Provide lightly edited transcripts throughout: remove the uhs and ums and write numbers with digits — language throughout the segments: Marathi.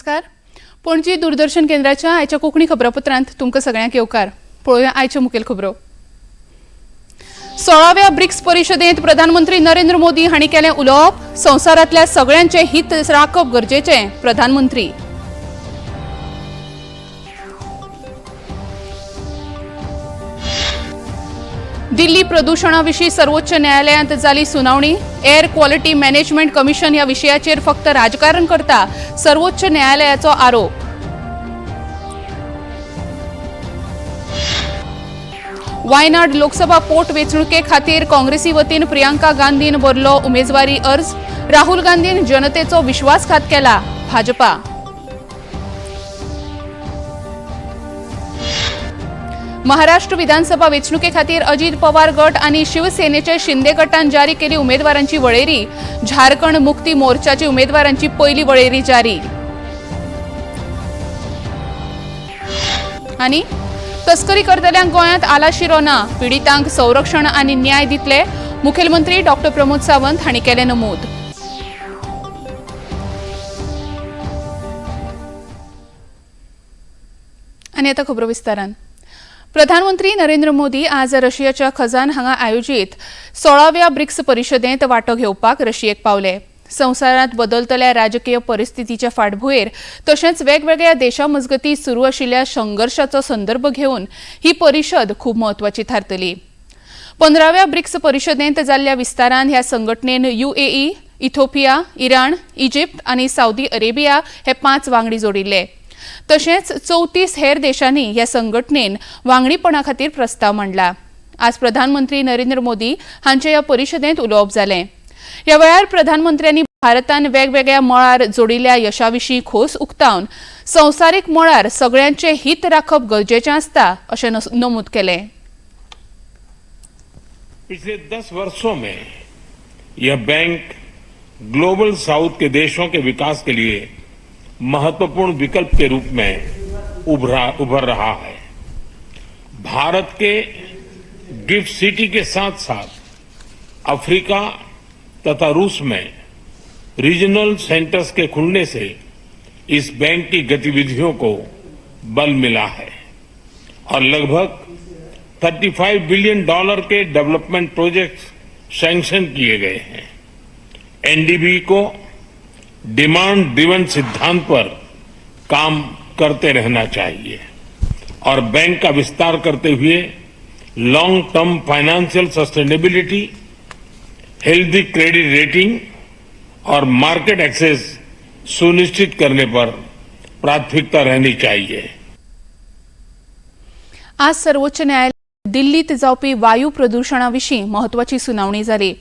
नमस्कार. पणजी दूरदर्शन केंद्राच्या आयच्या कोंकणी खबरापत्रांत तुमकां सगळ्यांक येवकार. पळोवया आयच्यो मुखेल खबरो. 16व्या ब्रिक्स परिशदेंत प्रधानमंत्री नरेंद्र मोदी हांणी केलें उलोवप. संवसारांतल्या सगळ्यांचें हित राखप गरजेचें प्रधानमंत्री. दिल्ली प्रदूषणाविशीं सर्वोच्च न्यायालयांत जाली सुनावणी. एअर क्वॉलिटी मॅनेजमेंट कमिशन ह्या विशयाचेर फक्त राजकारण करता, सर्वोच्च न्यायालयाचो आरोप. वायनाड लोकसभा पोट वेंचणुके खातीर काँग्रेसी वतीन प्रियांका गांधीन भरलो उमेदवारी अर्ज. राहुल गांधीन जनतेचो विश्वासघात केला. भाजपा. महाराष्ट्र विधानसभा वेंचणुके खातीर अजित पवार गट आनी शिवसेनेचे शिंदे गटान जारी केली उमेदवारांची वळेरी. झारखंड मुक्ती मोर्चाची उमेदवारांची पयली वळेरी जारी. आनी तस्करी करतल्यांक गोंयांत आलाशिरो ना. पिडितांक संरक्षण आनी न्याय दितले. मुखेलमंत्री डॉ. प्रमोद सावंत हांणी केलें नमूद. आनी आतां खबरो विस्तारान. प्रधानमंत्री नरेंद्र मोदी आज रशियाच्या खजान हांगा आयोजीत 16व्या ब्रिक्स परिशदेंत वांटो घेवपाक रशियेक पावले. संवसारांत बदलतल्या राजकीय परिस्थितीच्या फाटभुंयेर तशेंच वेगवेगळ्या देशां मजगतीं सुरू आशिल्ल्या संघर्षाचो संदर्भ घेवन ही परिशद खूब म्हत्वाची थारतली. 15व्या ब्रिक्स परिशदेंत जाल्ल्या विस्तारान ह्या संघटनेन UAE, इथिओपिया, इराण, इजिप्त आनी सावदी अरेबिया हे 5 वांगडी जोडिल्ले. तशेंच 34 हेर देशांनी ह्या संघटनेन वांगडीपणा खातीर प्रस्ताव मांडला. आज प्रधानमंत्री नरेंद्र मोदी हांचे ह्या परिशदेंत उलोवप जालें. ह्या वेळार प्रधानमंत्र्यांनी भारतान वेगवेगळ्या मळार जोडिल्ल्या यशाविशीं खोस उक्तावन संवसारीक मळार सगळ्यांचें हित राखप गरजेचें आसता अशें नमूद केलें. पिछले 10 वर्षों में यह बैंक ग्लोबल साउथ के देशों के विकास के लिए महत्वपूर्ण विकल्प के रूप में उभर रहा है. भारत के गिफ्ट सिटी के साथ साथ अफ्रीका तथा रूस में रीजनल सेंटर्स के खुलने से इस बैंक की गतिविधियों को बल मिला है और लगभग $35 बिलियन के डेवलपमेंट प्रोजेक्ट सैंक्शन किए गए हैं. एनडीबी को डिमांड ड्रिवन सिद्धांत पर काम करते रहना चाहिए और बैंक का विस्तार करते हुए long term financial sustainability, healthy credit rating और मार्केट एक्सेस सुनिश्चित करने पर प्राथमिकता रहनी चाहिए. आज सर्वोच्च न्यायालयात दिल्लीत जावपी वायू प्रदूषणाविशीं महत्वाची सुनावणी जाली.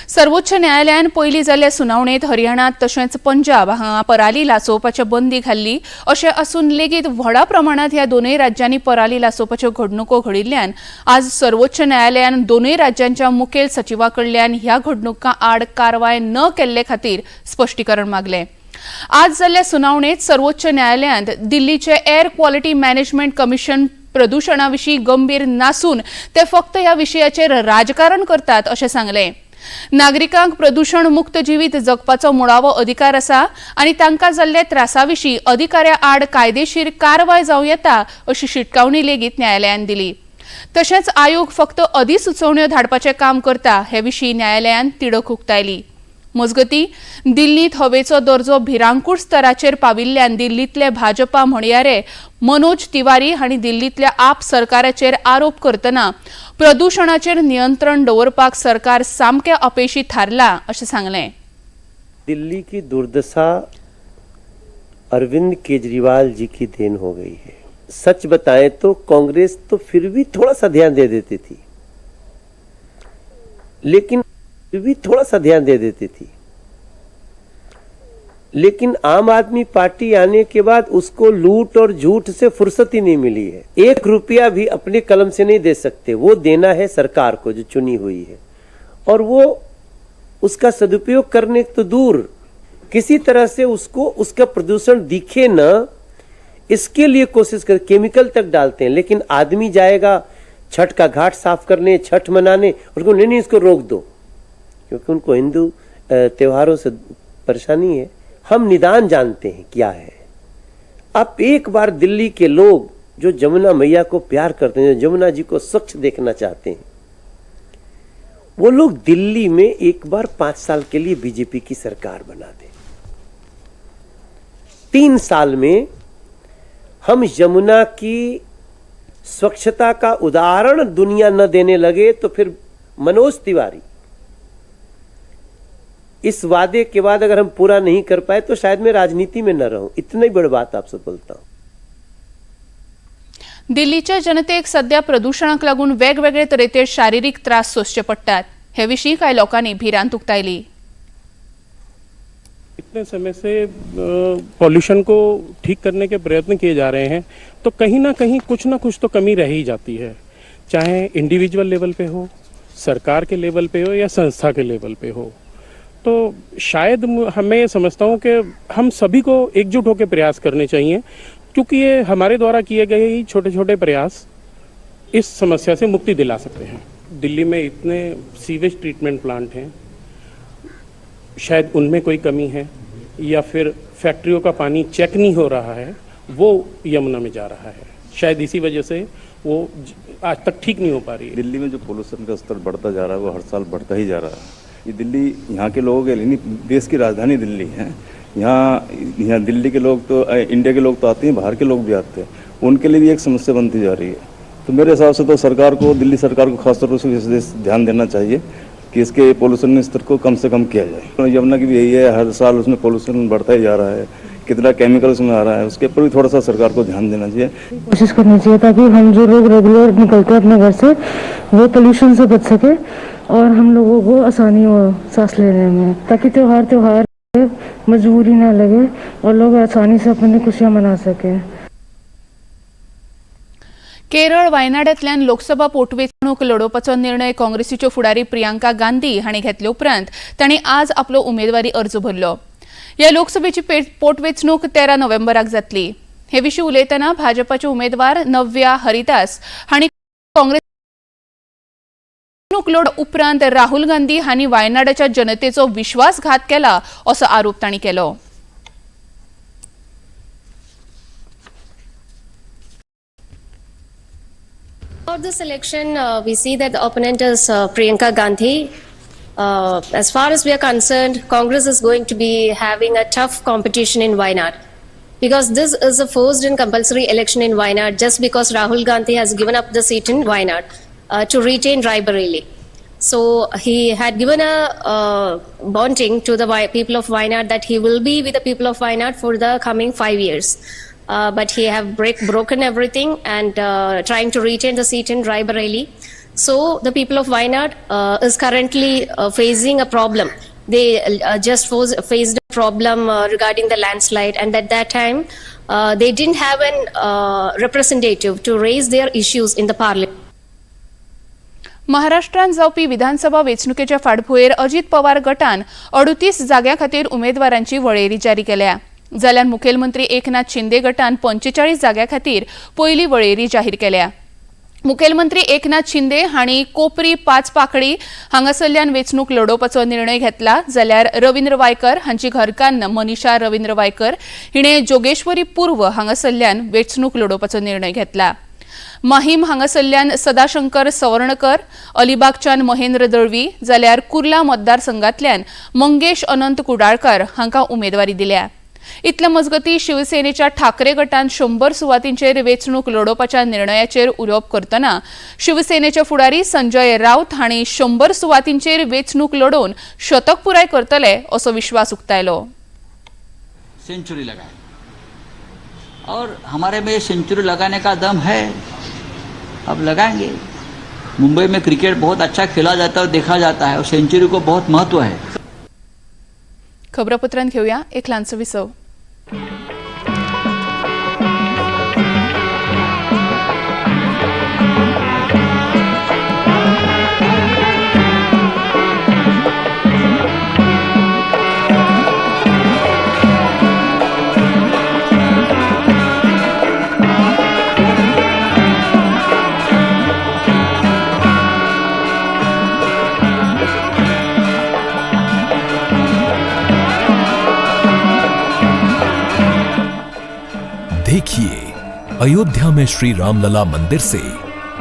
सर्वोच्च न्यायालयान पयली जाल्ल्या सुनावणेंत हरियाणात तशेंच पंजाब हांगा पराली लासोवपाची बंदी घाल्ली. अशें आसून लेगीत व्हडा प्रमाणांत ह्या दोनूय राज्यांनी पराली लासोवपाच्यो घडणुको घडिल्ल्यान आज सर्वोच्च न्यायालयान दोनूय राज्यांच्या मुखेल सचिवा कडल्यान ह्या घडणुकां आड कारवाय न केल्ले खातीर स्पश्टीकरण मागलें. आज जाल्ल्या सुनावणेंत सर्वोच्च न्यायालयान दिल्लीचे एअर क्वॉलिटी मॅनेजमेंट कमिशन प्रदूषणाविशीं गंभीर नासून ते फक्त ह्या विशयाचेर राजकारण करतात अशें सांगलें. नागरिकांक प्रदूषण मुक्त जिवीत जगपाचो मुळावो अधिकार आसा आनी तांकां जाल्ले त्रासाविशीं अधिकाऱ्या आड कायदेशीर कारवाय जावं येता अशी शिटकावणी लेगीत न्यायालयान दिली. तशेंच आयोग फक्त अधिसुचोवण्यो धाडपाचें काम करता हे विशीं न्यायालयान तिडक उक्तायली. मजगतीं दिल्लीत हवेचो दर्जो भिरांकूळ स्तराचेर पाविल्ल्यान दिल्लीतले भाजपा म्हणयारे मनोज तिवारी हांणी दिल्लीतल्या आप सरकाराचेर आरोप करतना प्रदूषणाचेर नियंत्रण दवरपाक सरकार सामकें अपेशी थारला अशें सांगलें. दिल्ली की दुर्दशा अरविंद केजरीवाल जी की देन हो गई है. सच बताएं तो कांग्रेस तो फिर भी थोड़ा सा ध्यान दे देती थी, लेकिन आम आदमी पार्टी आने के बाद उसको लूट और झूठ से फुर्सत ही नहीं मिली है. 1 रुपया भी अपने कलम से नहीं दे सकते. वो देना है सरकार को जो चुनी हुई है, और वो उसका सदुपयोग करने तो दूर, किसी तरह से उसको उसका प्रदूषण दिखे न इसके लिए कोशिश कर केमिकल तक डालते हैं. लेकिन आदमी जाएगा छठ का घाट साफ करने, छठ मनाने, उसको नहीं इसको रोक दो, क्योंकि उनको हिंदू त्योहारों से परेशानी है. हम निदान जानते हैं क्या है. अब एक बार दिल्ली के लोग जो जमुना मैया को प्यार करते हैं, जो जमुना जी को स्वच्छ देखना चाहते हैं, वो लोग दिल्ली में एक बार 5 साल के लिए बीजेपी की सरकार बना दें। 3 साल में हम यमुना की स्वच्छता का उदाहरण दुनिया न देने लगे तो फिर मनोज तिवारी इस वादे के बाद अगर हम पूरा नहीं कर पाए तो शायद मैं राजनीति में न रहूं। इतनी बड़ी बात आपसे बोलता हूं। दिल्लीच्या जनतेक सध्या प्रदूषणाक लागून वेगवेगळे तरेचे शारीरिक त्रास सोसचे पडटात। हे विशीं कांय लोकांनी भिरांत उक्तायली। इतने समय से पॉल्यूशन को ठीक करने के प्रयत्न किए जा रहे हैं, तो कहीं ना कुछ तो कमी रह ही जाती है, चाहे इंडिविजुअल लेवल पे हो, सरकार के लेवल पे हो या संस्था के लेवल पे हो। तो शायद मैं समझता हूँ कि हम सभी को एकजुट होकर प्रयास करने चाहिए, क्योंकि ये हमारे द्वारा किए गए ही छोटे छोटे प्रयास इस समस्या से मुक्ति दिला सकते हैं। दिल्ली में इतने सीवेज ट्रीटमेंट प्लांट हैं, शायद उनमें कोई कमी है या फिर फैक्ट्रियों का पानी चेक नहीं हो रहा है, वो यमुना में जा रहा है। शायद इसी वजह से वो आज तक ठीक नहीं हो पा रही है। दिल्ली में जो पोल्यूशन का स्तर बढ़ता जा रहा है वो हर साल बढ़ता ही जा रहा है। ये दिल्ली यहाँ के लोगों के लिए नहीं, देश की राजधानी दिल्ली है। यहाँ दिल्ली के लोग तो इंडिया के लोग तो आते हैं, बाहर के लोग भी आते हैं, उनके लिए भी एक समस्या बनती जा रही है। तो मेरे हिसाब से तो सरकार को, दिल्ली सरकार को खासतौर पर विशेष ध्यान देना चाहिए कि इसके पोल्यूशन स्तर को कम से कम किया जाए। तो यमुना की भी यही है, हर साल उसमें पोल्यूशन बढ़ता ही जा रहा है, कितना केमिकल उसमें आ रहा है, उसके ऊपर भी थोड़ा सा सरकार को ध्यान देना चाहिए। कोशिश करनी चाहिए ताकि हम जो लोग रेगुलर निकलते हैं अपने घर से वो पोल्यूशन से बच सके और हम लोगों को आसानी हो सांस लेने में, ताकि त्योहार मजबूरी ना लगे और लोग आसानी से अपनी खुशियां मना सकें। केरळ वायनाडांतल्यान लोकसभा पोटवेंचणूक लडोवपाचो निर्णय काँग्रेसीच्यो फुडारी प्रियांका गांधी हांणी घेतले उपरांत तांणी आज आपलो उमेदवारी अर्ज भरलो। ह्या लोकसभेची पोटवेंचणूक 13 नोव्हेंबराक जातली। हे विशीं उलयतना भाजपाचे उमेदवार नव्या हरिदास हांणी काँग्रेस लड उपरांत राहुल गांधी हांणी वायनाडाच्या जनतेचो विश्वासघात केला असो आरोप तांणी केलो। For this election, we see that the opponent is Priyanka Gandhi. As far as we are concerned, Congress is going to be having a tough competition in Wayanad, because this is a forced and compulsory election in Wayanad just because Rahul Gandhi has given up the seat in Wayanad to retain Raebareli. So he had given a bonding to the people of Wayanad that he will be with the people of Wayanad for the coming 5 years. But he have broken everything and trying to retain the seat in Raebareli. So the people of Wayanad is currently facing a problem. They just faced a problem regarding the landslide, and at that time they didn't have an representative to raise their issues in the parliament. महाराष्ट्रांत जावपी विधानसभा वेंचणुकेच्या फाटभुंयेर अजित पवार गटान 38 जाग्यां खातीर उमेदवारांची वळेरी जारी केल्या। जाल्यार मुखेलमंत्री एकनाथ शिंदे गटान 45 जाग्यां खातीर पयली वळेरी जाहीर केल्या। मुखेलमंत्री एकनाथ शिंदे हांणी कोपरी 5 पाकळी हांगासरल्यान वेंचणूक लडोवपाचो निर्णय घेतला, जाल्यार रवींद्र वायकर हांची घरकान्न मनीषा रवींद्र वायकर हिणें जोगेश्वरी पूर्व हांगासरल्यान वेंचणूक लडोवपाचो निर्णय घेतला। माहीम हांगासरल्यान सदाशंकर सवर्णकर, अलिबागच्यान महेंद्र दळवी, जाल्यार कुर्ला मतदारसंघांतल्यान मंगेश अनंत कुडाळकर हांकां उमेदवारी दिल्या। इतल्या मजगतीं शिवसेनेच्या ठाकरे गटान 100 सुवातींचेर वेंचणूक लडोवपाच्या निर्णयाचेर उलोवप करतना शिवसेनेचे फुडारी संजय राऊत हांणी 100 सुवातींचेर वेंचणूक लडोवन शतक पुराय करतले असो विश्वास उक्तायलो। सेंचुरी लगाए और हमारे में सेंचुरी लगाने का दम है, अब लगाएंगे। मुंबई में क्रिकेट बहुत अच्छा खेला जाता है और देखा जाता है और सेंचुरी को बहुत महत्व है। खबरापत्रांत घेऊया एक ल्हानसो विसव। अयोध्या में श्री रामलला मंदिर से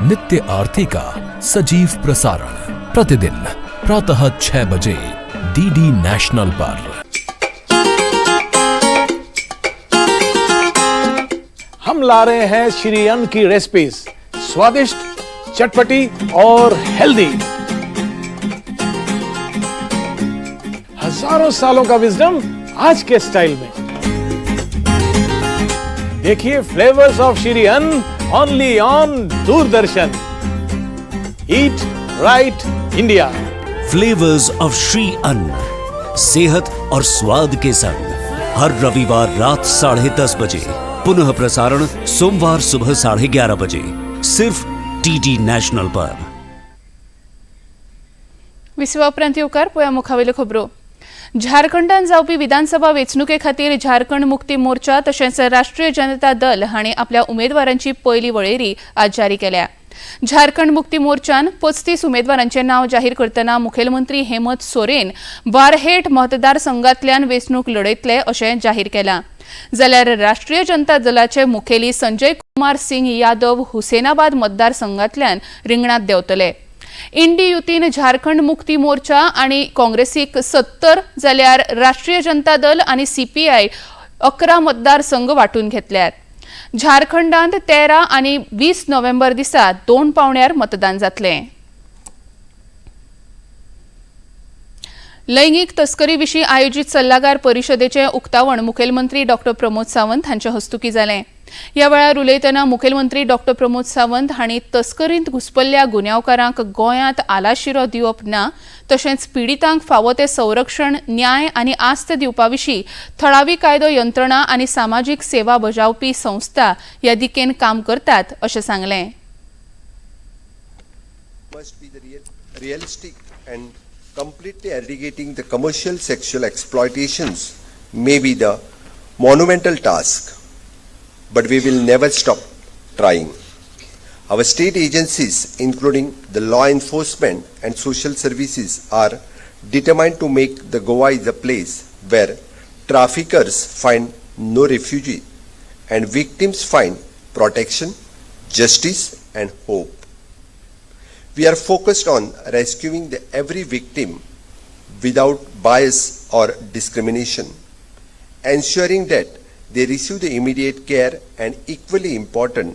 नित्य आरती का सजीव प्रसारण प्रतिदिन प्रातः 6 बजे डीडी नेशनल पर। हम ला रहे हैं श्री अन्न की रेसिपीज, स्वादिष्ट, चटपटी और हेल्दी। हजारों सालों का विजडम आज के स्टाइल में। देखिए फ्लेवर्स ऑफ श्री अन्न only on Doordarshan. Eat right India. Flavours of Shri अन्न, सेहत और स्वाद के संग हर रविवार रात 10:30 बजे, पुनः प्रसारण सोमवार सुबह 11:30 बजे, सिर्फ डीडी नॅशनल पर। विसवा उपरांत येवकार पळया मुखावेल्यो खबरो। झारखंडात जावपी विधानसभा वेंचणुके खातीर झारखंड मुक्ती मोर्चा तशेंच राष्ट्रीय जनता दल हांणी आपल्या उमेदवारांची पयली वळेरी आज जारी केल्या। झारखंड मुक्ती मोर्चान 35 उमेदवारांचे नाव जाहीर करतना मुखेलमंत्री हेमंत सोरेन बारहेट मतदारसंघांतल्यान वेंचणूक लढयतले अशें जाहीर केलां। जाल्यार राष्ट्रीय जनता दलाचे मुखेली संजय कुमार सिंग यादव हुसेनाबाद मतदारसंघांतल्यान रिंगणात देंवतले। इंडी युतीन झारखंड मुक्ती मोर्चा आणि काँग्रेसीक 70 जाल्यार राष्ट्रीय जनता दल आणि सीपीआय 11 मतदारसंघ वांटून घेतल्यात। झारखंडांत 13 आणि 20 नोव्हेंबर दिसा 2 पावण्यार मतदान जातलें। लैंगिक तस्करी विशीं आयोजित सल्लागार परिशदेचें उक्तावण मुखेलमंत्री डॉक्टर प्रमोद सावंत हांच्या हस्तुकीं जालें। ह्या वेळार उलयतना मुखेलमंत्री डॉक्टर प्रमोद सावंत हांणी तस्करींत घुस्पल्ल्या गुन्यांवकारांक गोंयांत आलाशिरो दिवप ना, तशेंच पिडीतांक फावो तें संरक्षण, न्याय आनी आस्त दिवपा विशीं थळावी कायदो यंत्रणा आनी सामाजीक सेवा बजावपी संस्था ह्या दिकेन काम करतात अशें सांगलें। Completely eradicating the commercial sexual exploitations may be the monumental task, but we will never stop trying. Our state agencies, including the law enforcement and social services, are determined to make the Goa is a place where traffickers find no refuge and victims find protection, justice and hope. We are focused on rescuing every victim without bias or discrimination, ensuring that they receive the immediate care and equally important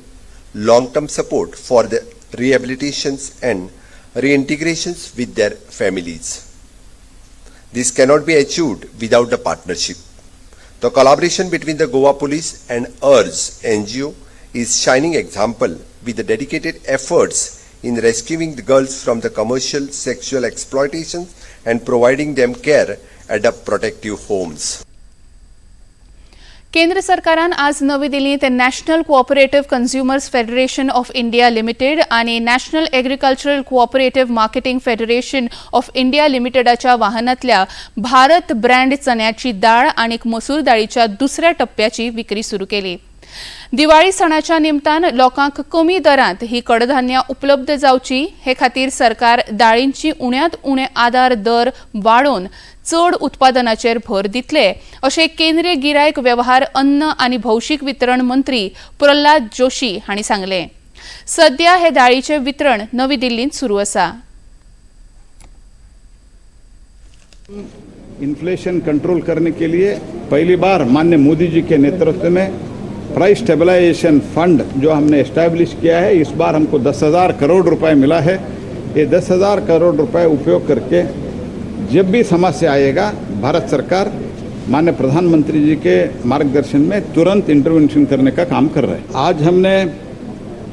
long-term support for the rehabilitations and reintegrations with their families. This cannot be achieved without a partnership. The collaboration between the Goa Police and URS NGO is shining example with the dedicated efforts in rescuing the girls from the commercial sexual exploitation and providing them care at a protective homes. केंद्र सरकारान आज नवी दिल्लीत national cooperative consumers federation of India limited आणि national agricultural cooperative marketing federation of India लिमिटेडाच्या वाहनातल्या भारत ब्रँड चण्याची डाळ आणि मसूर डाळीच्या दुसऱ्या टप्प्याची विक्री सुरू केली। दिवाळी सणाच्या निमतान लोकांक कमी दरांत ही कडधान्य उपलब्ध जावची हे खातीर सरकार डाळींची उण्यांत उणे आधार दर वाडोवन चड उत्पादनाचेर भर दितले अशें केंद्रीय गिरायक वेवहार, अन्न आनी भौशीक वितरण मंत्री प्रल्हाद जोशी हांणी सांगलें। सध्या हे डाळीचे वितरण नवी दिल्लींत सुरू आसा। इन्फ्लेशन कंट्रोल करने के लिए पहली बार माननीय मोदी जी के नेतृत्व में प्राइस स्टेबलाइजेशन फंड जो हमने एस्टैब्लिश किया है, इस बार हमको 10,000 करोड़ रुपए मिला है। ये 10,000 करोड़ रुपए उपयोग करके जब भी समस्या आएगा, भारत सरकार माननीय प्रधानमंत्री जी के मार्गदर्शन में तुरंत इंटरवेंशन करने का काम कर रहे हैं। आज हमने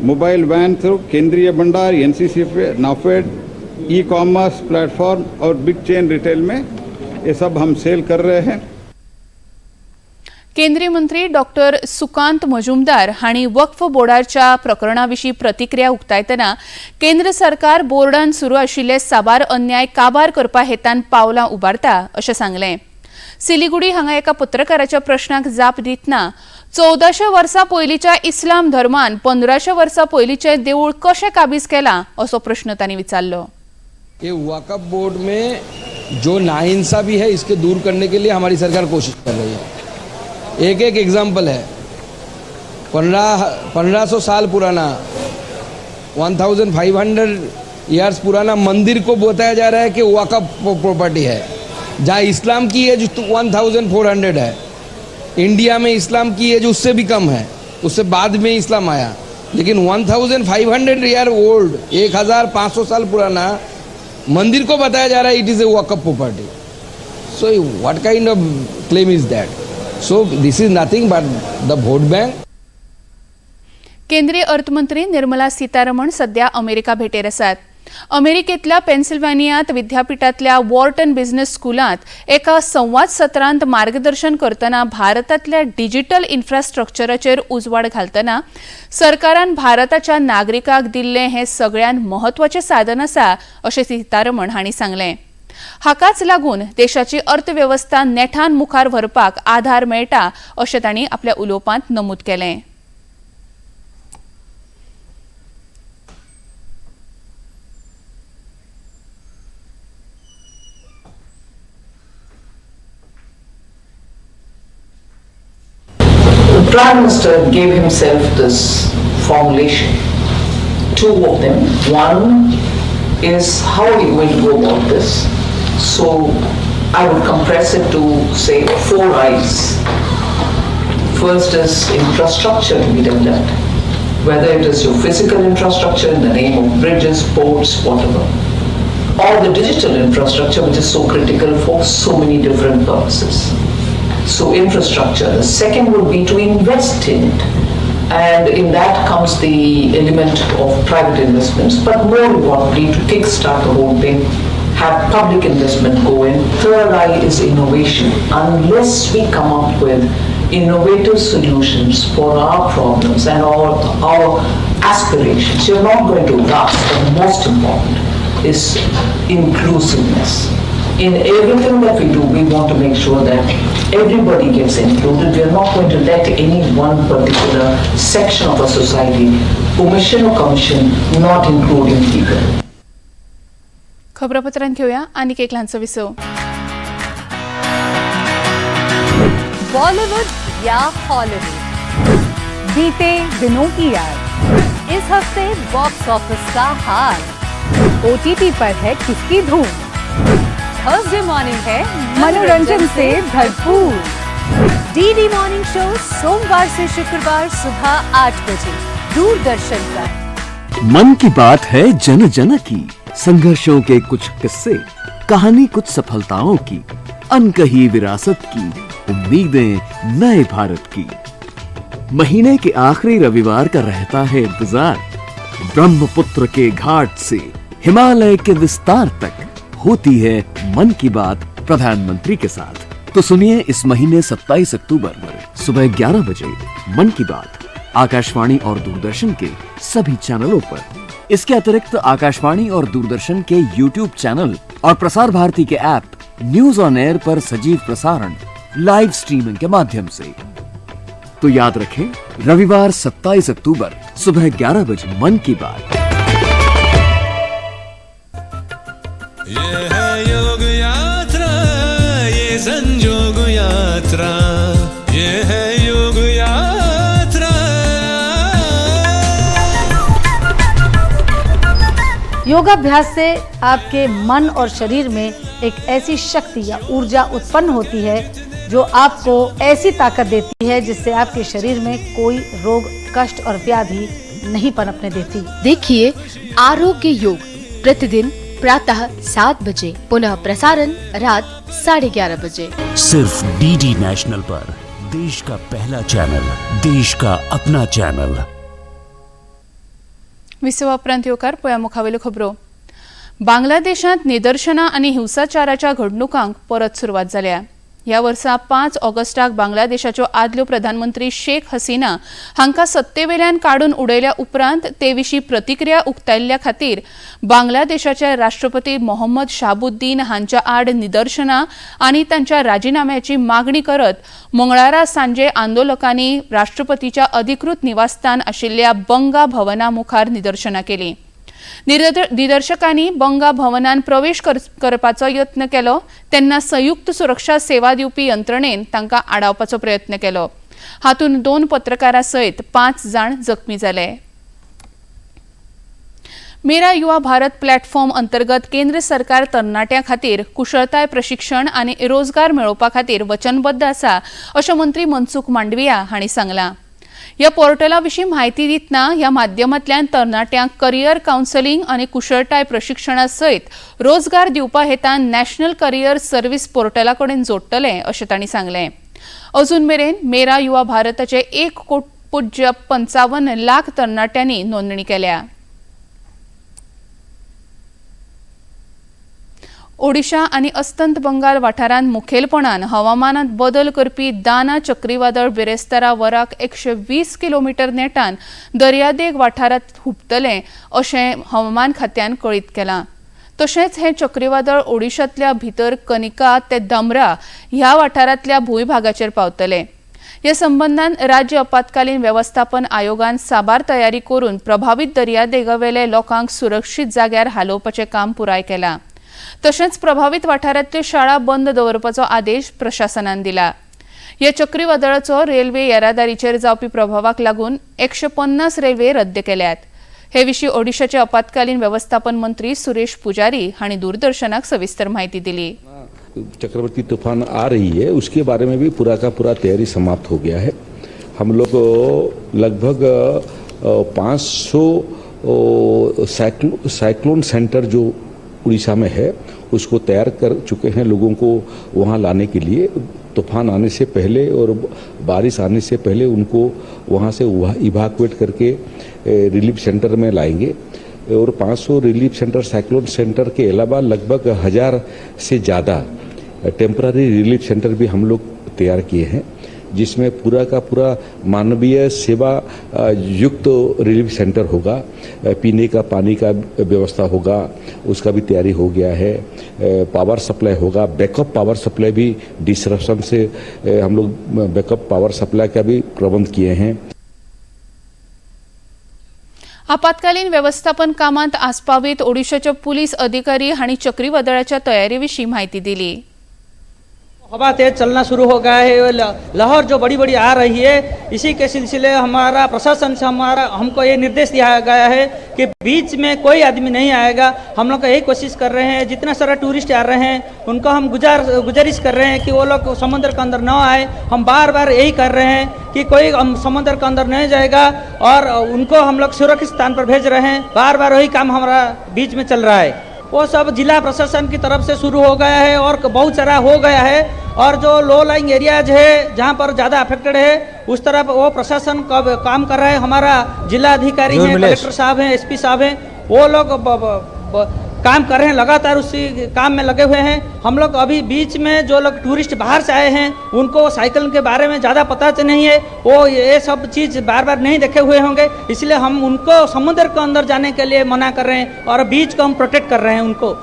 मोबाइल वैन थ्रू केंद्रीय भंडार, NCC, NAFED, e commerce platform और बिग चेन रिटेल में ये सब हम सेल कर रहे हैं। केंद्रीय मंत्री डॉक्टर सुकांत मजुमदार हांणी वक्फ बोर्डाच्या प्रकरणाविशीं प्रतिक्रिया उक्तायतना केंद्र सरकार बोर्डान सुरू आशिल्ले साबार अन्याय काबार करपा हेतान पावलां उबारता अशें सांगलें। सिलिगुडी हांगा एका पत्रकाराच्या प्रश्नाक जाप दितना 1400 वर्सां पयलींच्या इस्लाम धर्मान 1500 वर्सां पयलींचें देवूळ कशें काबीज केलां असो प्रश्न तांणी विचारलो। ये वक्फ बोर्ड में जो नाइंसाफी है इसके दूर करने के लिए हमारी सरकार कोशिश कर रही है। एक एग्जाम्पल है, 1500 साल पुराना 1500 ईयर्स पुराना मंदिर को बताया जा रहा है कि वक़्फ़ प्रॉपर्टी है, जहाँ इस्लाम की एज 1400 है। इंडिया में इस्लाम की एज उससे भी कम है, उससे बाद में इस्लाम आया, लेकिन 1500 ईयर ओल्ड 1500 साल पुराना मंदिर को बताया जा रहा है it is a Waqf property. So what kind of claim is that? So this is nothing but the vote bank. केंद्रीय अर्थमंत्री निर्मला सीतारमण सध्या अमेरिका भेटेर आसात। अमेरिकेतल्या पेन्सिल्व्हानियात विद्यापीठातल्या वॉर्टन बिझनेस स्कूलात एका संवाद सत्रांत मार्गदर्शन करतना भारतातल्या डिजिटल इन्फ्रास्ट्रक्चराचेर उजवाड घालतना सरकारान भारताच्या नागरिकांक दिल्लें हें सगळ्यात महत्वाचें साधन आसा अशें सीतारमण हांणी सांगलें। हाकाच लागून देशाची अर्थव्यवस्था नेटान मुखार व्हरपाक आधार मेळटा अशें तांणी आपल्या उलोवपांत नमूद केलें। The Prime Minister gave himself this formulation, two of them. One is how are we going to go about this? So I would compress it to say 4 I's. First is infrastructure to be developed, whether it is your physical infrastructure in the name of bridges, ports, whatever, or the digital infrastructure which is so critical for so many different purposes. So infrastructure. The second would be to invest in it, and in that comes the element of private investments, but more importantly to kickstart the whole thing, have public investment go in. Third I is innovation. Unless we come up with innovative solutions for our problems and our aspirations, you're not going to last. The most important is inclusiveness. In everything that we do, we want to make sure that everybody gets included. We are not going to let any one particular section of a society, omission or commission, not including people. खबरापत्रांत घेऊया आनीक एक ल्हानसो विसव। बॉलीवुड या हॉलीवुड, बीते दिनों की याद, इस हफ्ते बॉक्स ऑफिस का हाल, OTT पर है किसकी धूम, थर्सडे मॉर्निंग है मनोरंजन से भरपूर। डीडी मॉर्निंग शो सोमवार से शुक्रवार सुबह 8 बजे दूरदर्शन पर। मन की बात है जन जन की, संघर्षों के कुछ किस्से, कहानी कुछ सफलताओं की, अनकही विरासत की, उम्मीदें नए भारत की। महीने के आखिरी रविवार का रहता है इंतजार। ब्रह्मपुत्र के घाट से हिमालय के विस्तार तक होती है मन की बात प्रधानमंत्री के साथ। तो सुनिए इस महीने 27 अक्टूबर सुबह 11 बजे मन की बात आकाशवाणी और दूरदर्शन के सभी चैनलों पर। इसके अतिरिक्त आकाशवाणी और दूरदर्शन के YouTube चैनल और प्रसार भारती के ऐप न्यूज ऑन एयर पर सजीव प्रसारण लाइव स्ट्रीमिंग के माध्यम से। तो याद रखें, रविवार 27 अक्टूबर सुबह 11 बजे मन की बात। ये है योग यात्रा, ये संयोग यात्रा, ये है योग यात्रा। योगाभ्यास से आपके मन और शरीर में एक ऐसी शक्ति या ऊर्जा उत्पन्न होती है जो आपको ऐसी ताकत देती है जिससे आपके शरीर में कोई रोग, कष्ट और व्याधि नहीं पनपने देती। देखिए आरोग्य योग प्रतिदिन प्रातः 7 बजे, पुनः प्रसारण रात 11:30 बजे, सिर्फ डीडी नेशनल पर। देश का पहला चैनल, देश का अपना चैनल। विसवा उपरांत येवकार पळया मुखावेल्यो खबरो। बांगलादेशांत निदर्शनां आनी हिंसाचाराच्या घडणुकांक परत सुरवात जाल्या। ह्या वर्सा 5 ऑगस्टाक बांगलादेशाच्यो आदल्यो प्रधानमंत्री शेख हसीना हांकां सत्तेवेल्यान काडून उडयल्या उपरांत ते विशीं प्रतिक्रिया उक्तायल्ल्या खातीर बांगलादेशाचे राष्ट्रपती मोहम्मद शाहबुद्दीन हांच्या आड निदर्शनां आनी तांच्या राजीनाम्याची मागणी करत मंगळारा सांजे आंदोलकांनी राष्ट्रपतीच्या अधिकृत निवासस्थान आशिल्ल्या बंगा भवना मुखार निदर्शनां केली। निदर्शकांनी बंगा भवनान प्रवेश करपाचो यत्न केलो तेन्ना संयुक्त सुरक्षा सेवा दिवपी यंत्रणेन तांकां आडावपाचो प्रयत्न केलो। हातून 2 पत्रकारांसयत 5 जाण जखमी जाले. मेरा युवा भारत प्लॅटफॉर्म अंतर्गत केंद्र सरकार तरणाट्यां खातीर कुशळताय प्रशिक्षण आनी रोजगार मेळोवपा खातीर वचनबद्ध आसा अशें मंत्री मनसुख मांडविया हांणी सांगलां. ह्या पोर्टला विशीं म्हायती दितना ह्या माध्यमांतल्यान तरणाट्यांक करियर कावन्सिलिंग आनी कुशळताय प्रशिक्षणा सयत रोजगार दिवपा हेतान नॅशनल करियर सर्व्हिस पोर्टला कडेन जोडटले अशें तांणी सांगलें. अजून मेरेन मेरा युवा भारताचे 1.55 लाख तरणाट्यांनी नोंदणी केल्या. ओडिशा आनी अस्तंत बंगाल वाठारांत मुखेलपणान हवामानात बदल करपी दाना चक्रीवादळ बिरेस्तारा वराक 120 किलोमीटर नेटान दर्यादेग वाठारांत हुबतलें अशें हवामान खात्यान कळीत केलां. तशेंच हें चक्रीवादळ ओडिशांतल्या भितर कनिका ते दमरा ह्या वाठारांतल्या भूंयभागाचेर पावतलें. ह्या संबंधान राज्य आपत्कालीन वेवस्थापन आयोगान साबार तयारी करून प्रभावित दर्यादेगावेले लोकांक सुरक्षीत जाग्यार हालोवपाचें काम पुराय केलां. तशेंच प्रभावित वाठारांतल्यो शाळा बंद दवरपाचो आदेश प्रशासनान दिला. ह्या चक्रीवादळाचो रेल्वे येरादारीचेर जावपी प्रभावाक लागून 150 रेल्वे रद्द केल्यात. हे विशीं ओडिशाचे आपत्कालीन व्यवस्थापन मंत्री सुरेश पुजारी हांणी दूरदर्शनाक सविस्तर माहिती दिली. चक्रवर्ती तूफान आ रही है, उसके बारे में भी पूरा का पूरा तैयारी समाप्त हो गया है. हम लोग लगभग 500 साइक्लोन सेंटर जो उड़ीसा में है उसको तैयार कर चुके हैं लोगों को वहाँ लाने के लिए. तूफान आने से पहले और बारिश आने से पहले उनको वहाँ से इवाकुएट करके रिलीफ सेंटर में लाएंगे. और 500 रिलीफ सेंटर साइक्लोन सेंटर के अलावा लगभग 1000 से ज़्यादा टेम्पररी रिलीफ सेंटर भी हम लोग तैयार किए हैं, जिसमें पूरा का पूरा मानवीय सेवा युक्त रिलीफ सेंटर होगा. पीने का पानी का व्यवस्था होगा, उसका भी तैयारी हो गया है. पावर सप्लाई होगा, बैकअप पावर सप्लाई भी डिसरप्शन से हम लोग बैकअप पावर सप्लाई का भी प्रबंध किए हैं. आपत्कालीन व्यवस्थापन कामांत आस्पावीत ओडिशाचे पुलीस अधिकारी हांणी चक्रीवादळाच्या तयारी विशीं माहिती दिली. हवा तेज चलना शुरू हो गया है, लहर जो बड़ी बड़ी आ रही है. इसी के सिलसिले हमारा प्रशासन से हमको ये निर्देश दिया गया है कि बीच में कोई आदमी नहीं आएगा. हम लोग यही कोशिश कर रहे हैं, जितना सारा टूरिस्ट आ रहे हैं उनको हम गुजारिश कर रहे हैं कि वो लोग समुद्र के अंदर न आए. हम बार बार यही कर रहे हैं कि कोई समुद्र के अंदर नहीं जाएगा और उनको हम लोग सुरक्षित स्थान पर भेज रहे हैं. बार बार वही काम हमारा बीच में चल रहा है. वो सब जिला प्रशासन की तरफ से शुरू हो गया है और बहुत सारा हो गया है. और जो लो लाइंग एरियाज है जहाँ पर ज़्यादा अफेक्टेड है उस तरफ वो प्रशासन का काम कर रहा है. हमारा जिला अधिकारी हैं, कलेक्टर साहब हैं, एसपी साहब हैं, वो लोग काम कर रहे हैं, लगातार उसी काम में लगे हुए हैं. हम लोग अभी बीच में जो लोग टूरिस्ट बाहर से आए हैं उनको साइकिल के बारे में ज़्यादा पता नहीं है, वो ये सब चीज़ बार बार नहीं देखे हुए होंगे, इसलिए हम उनको समुद्र के अंदर जाने के लिए मना कर रहे हैं और बीच को हम प्रोटेक्ट कर रहे हैं उनको.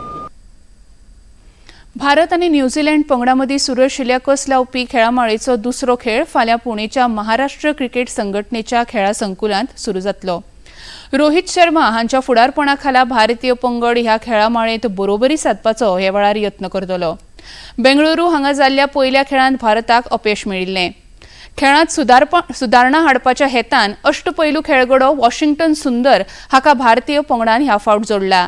भारत आणि न्यूझीलंड पंगडामदी सुरू आशिल्ल्या कस लावपी खेळामाळेचो दुसरो खेळ फाल्यां पुणेच्या महाराष्ट्र क्रिकेट संघटनेच्या खेळा संकुलांत सुरू जातलो. रोहित शर्मा हांच्या फुडारपणाखाला भारतीय पंगड ह्या खेळामाळेंत बरोबरी सादपाचो हे वेळार यत्न करतलो. बेंगळुरू हांगा जाल्ल्या पयल्या खेळांत भारताक अपयश मेळिल्लें. खेळांत सुदारणा हाडपाच्या हेतान अष्टपैलू खेळगडो वॉशिंग्टन सुंदर हाका भारतीय पंगडान ह्या फावट जोडला.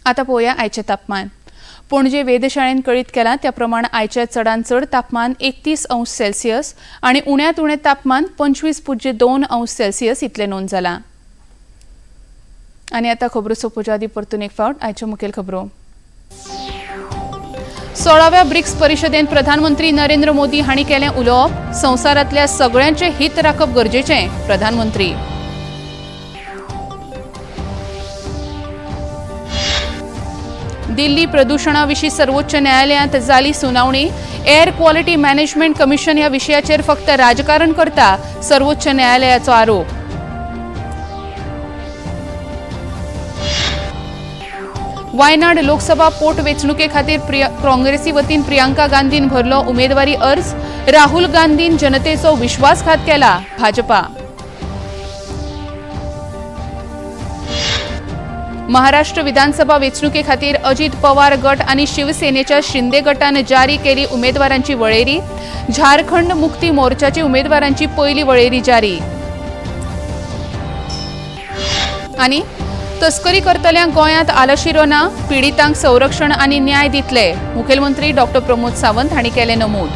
आता पळोवया आयचे तापमान. पणजे वेधशाळेन कळीत केला त्या प्रमाण आयचे चडांत चड तापमान 31 अंश सेल्सियस आणि उण्यांत उणें तापमान 25.2 अंश सेल्सियस इतले नोंद जाला. आनी आता खबरो सोंपोवच्या आदी परतून एक फावट आयच्यो मुखेल खबरो. 16व्या ब्रिक्स परिशदेंत प्रधानमंत्री नरेंद्र मोदी हांणी केलें उलोवप. संवसारांतल्या सगळ्यांचें हित राखप गरजेचें, प्रधानमंत्री. दिल्ली प्रदूषणा विशीं सर्वोच्च न्यायालयांत जाली सुनावणी. एअर क्वॉलिटी मॅनेजमेंट कमिशन ह्या विशयाचेर फक्त राजकारण करता, सर्वोच्च न्यायालयाचो आरोप. वायनाड लोकसभा पोटवेंचणुके खातीर काँग्रेसी वतीन प्रियांका गांधीन भरलो उमेदवारी अर्ज. राहुल गांधीन जनतेचो विश्वासघात केला, भाजपा. महाराष्ट्र विधानसभा वेंचणुके खातीर अजित पवार गट आणि शिवसेनेच्या शिंदे गटान जारी केली उमेदवारांची वळेरी. झारखंड मुक्ती मोर्चाची उमेदवारांची पहिली वळेरी जारी. आणि तस्करी करतल्यांक गोंयांत आलशिरो ना, पिडितांक संरक्षण आणि न्याय दितले, मुखेलमंत्री डॉ. प्रमोद सावंत हांणी केले नमूद.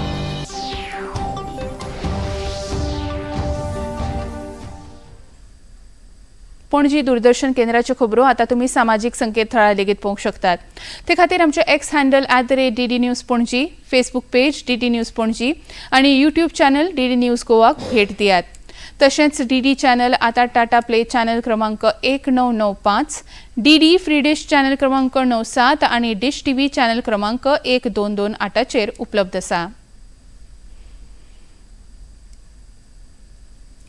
पणजी दूरदर्शन केंद्राच्यो खबरो आता तुम्ही सामाजिक संकेतथळार लेगीत पळोवंक शकतात. ते खातीर आमचे x handle @DD news Panaji, Facebook page DD news Panaji आणि यूट्यूब चॅनल DD न्यूज गोवाक भेट दियात. तशेंच DD चॅनल आता टाटा प्ले चॅनल क्रमांक 1995, DD फ्री डिश चॅनल क्रमांक 97 आणि डिश TV चॅनल क्रमांक 1228 उपलब्ध आसा.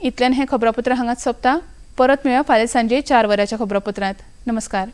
इतल्यान हे खबरापत्र हांगाच सोंपता. परत मेळया फाल्यां सांजे 4 वरांच्या खबरापत्रांत. नमस्कार.